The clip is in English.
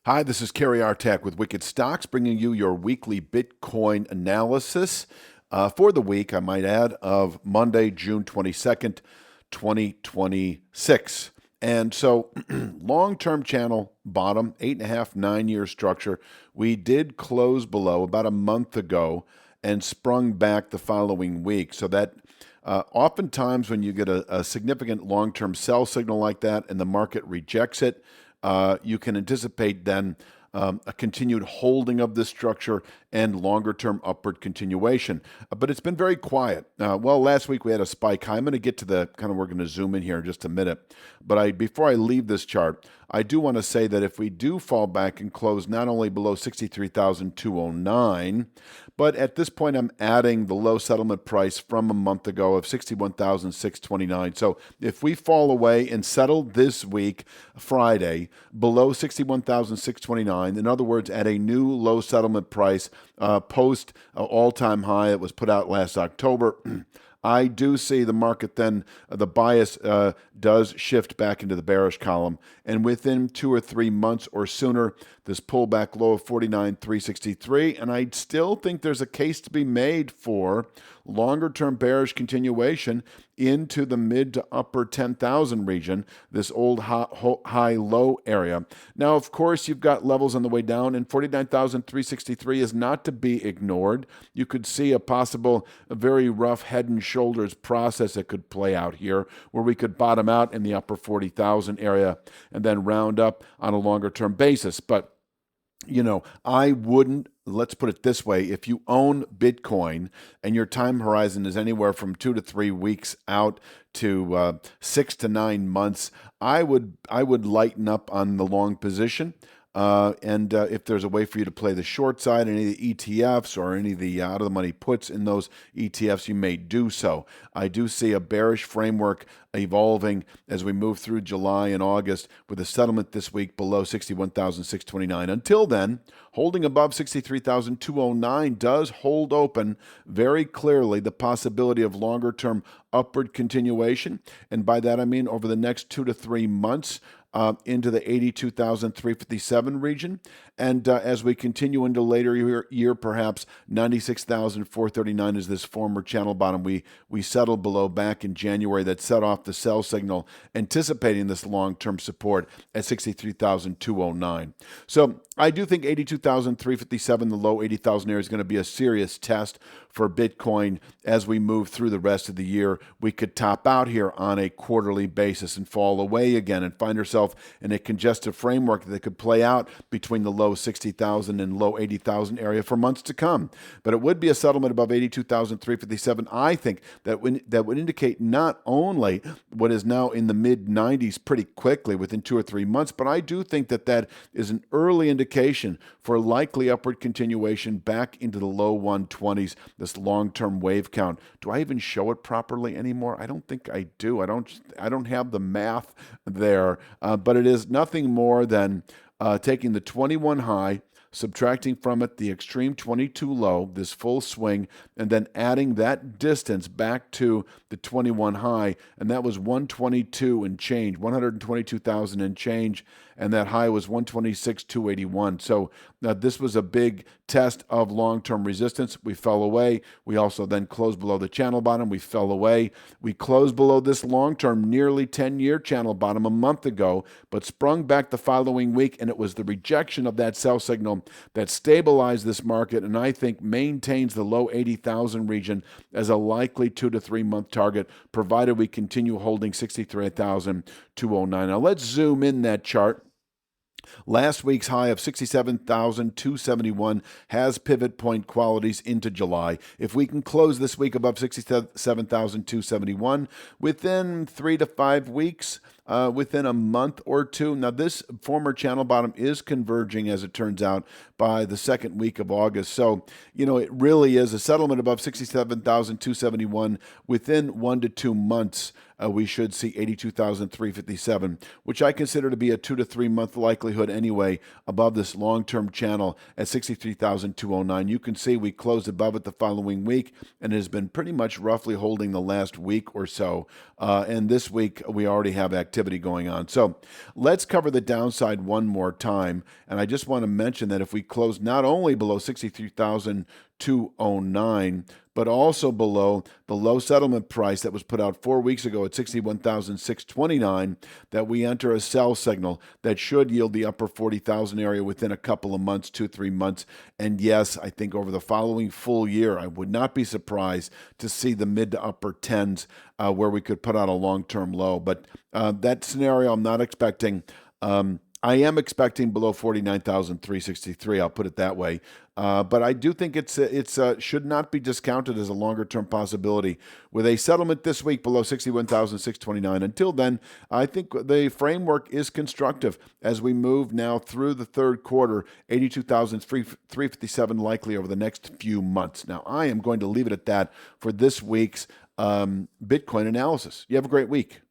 Hi, this is Kerry Artak with Wicked Stocks, bringing you your weekly Bitcoin analysis for the week, I might add, of Monday, June 22nd, 2026. And so, long-term channel bottom, 8.5, 9-year structure. We did close below about a month ago and sprung back the following week. So that oftentimes when you get a significant long-term sell signal like that and the market rejects it, you can anticipate then a continued holding of this structure and longer term upward continuation. But it's been very quiet. Well, last week we had a spike high. I'm going to get to the kind of, we're going to zoom in here in just a minute. But before I leave this chart, I do want to say that if we do fall back and close not only below 63,209, but at this point I'm adding the low settlement price from a month ago of 61,629. So if we fall away and settle this week, Friday, below 61,629, in other words, at a new low settlement price post all-time high that was put out last October, I do see the market then, the bias does shift back into the bearish column. And within 2 or 3 months or sooner, this pullback low of 49,363. And I still think there's a case to be made for longer term bearish continuation into the mid to upper 10,000 region, this old high low area. Now, of course, you've got levels on the way down, and 49,363 is not to be ignored. You could see a possible, a very rough head and shoulders process that could play out here, where we could bottom out in the upper 40,000 area and then round up on a longer term basis. But I wouldn't, let's put it this way, if you own Bitcoin and your time horizon is anywhere from 2 to 3 weeks out to 6 to 9 months, I would lighten up on the long position. And if there's a way for you to play the short side, any of the ETFs or any of the out of the money puts in those ETFs, you may do so. I do see a bearish framework evolving as we move through July and August with a settlement this week below 61,629. Until then, holding above 63,209 does hold open very clearly the possibility of longer term upward continuation. And by that, I mean over the next 2 to 3 months, into the 82,357 region. And as we continue into later year, perhaps 96,439 is this former channel bottom we settled below back in January that set off the sell signal, anticipating this long-term support at 63,209. So I do think 82,357, the low 80,000 area, is going to be a serious test for Bitcoin as we move through the rest of the year. We could top out here on a quarterly basis and fall away again and find ourselves in a congestive framework that could play out between the low 60,000 and low 80,000 area for months to come. But it would be a settlement above 82,357. I think that would indicate not only what is now in the mid 90s pretty quickly within 2 or 3 months, but I do think that is an early indication for likely upward continuation back into the low 120s, this long-term wave count. Do I even show it properly anymore? I don't think I do. I don't have the math there, but it is nothing more than taking the 21 high, subtracting from it the extreme 22 low, this full swing, and then adding that distance back to the 21 high, and that was 122 and change, 122,000 and change, and that high was 126,281. So this was a big test of long-term resistance. We fell away. We also then closed below the channel bottom. We fell away. We closed below this long-term, nearly 10-year channel bottom a month ago, but sprung back the following week, and it was the rejection of that sell signal that stabilized this market, and I think maintains the low 80,000 region as a likely 2 to 3 month target, provided we continue holding 63,209. Now let's zoom in that chart. Last week's high of 67,271 has pivot point qualities into July. If we can close this week above 67,271 within 3 to 5 weeks, within a month or two. Now, this former channel bottom is converging, as it turns out, by the second week of August. So, it really is a settlement above 67,271 within 1 to 2 months we should see 82,357, which I consider to be a 2 to 3 month likelihood anyway, above this long-term channel at 63,209. You can see we closed above it the following week, and it has been pretty much roughly holding the last week or so. And this week, we already have activity going on. So let's cover the downside one more time. And I just want to mention that if we close not only below 63,209, but also below the low settlement price that was put out 4 weeks ago at 61,629, that we enter a sell signal that should yield the upper 40,000 area within a couple of months, 2-3 months. And yes, I think over the following full year, I would not be surprised to see the mid to upper 10s where we could put out a long-term low. But that scenario I'm not expecting. I am expecting below 49,363. I'll put it that way. But I do think it's should not be discounted as a longer-term possibility with a settlement this week below 61,629. Until then, I think the framework is constructive as we move now through the third quarter, 82,357 likely over the next few months. Now, I am going to leave it at that for this week's Bitcoin analysis. You have a great week.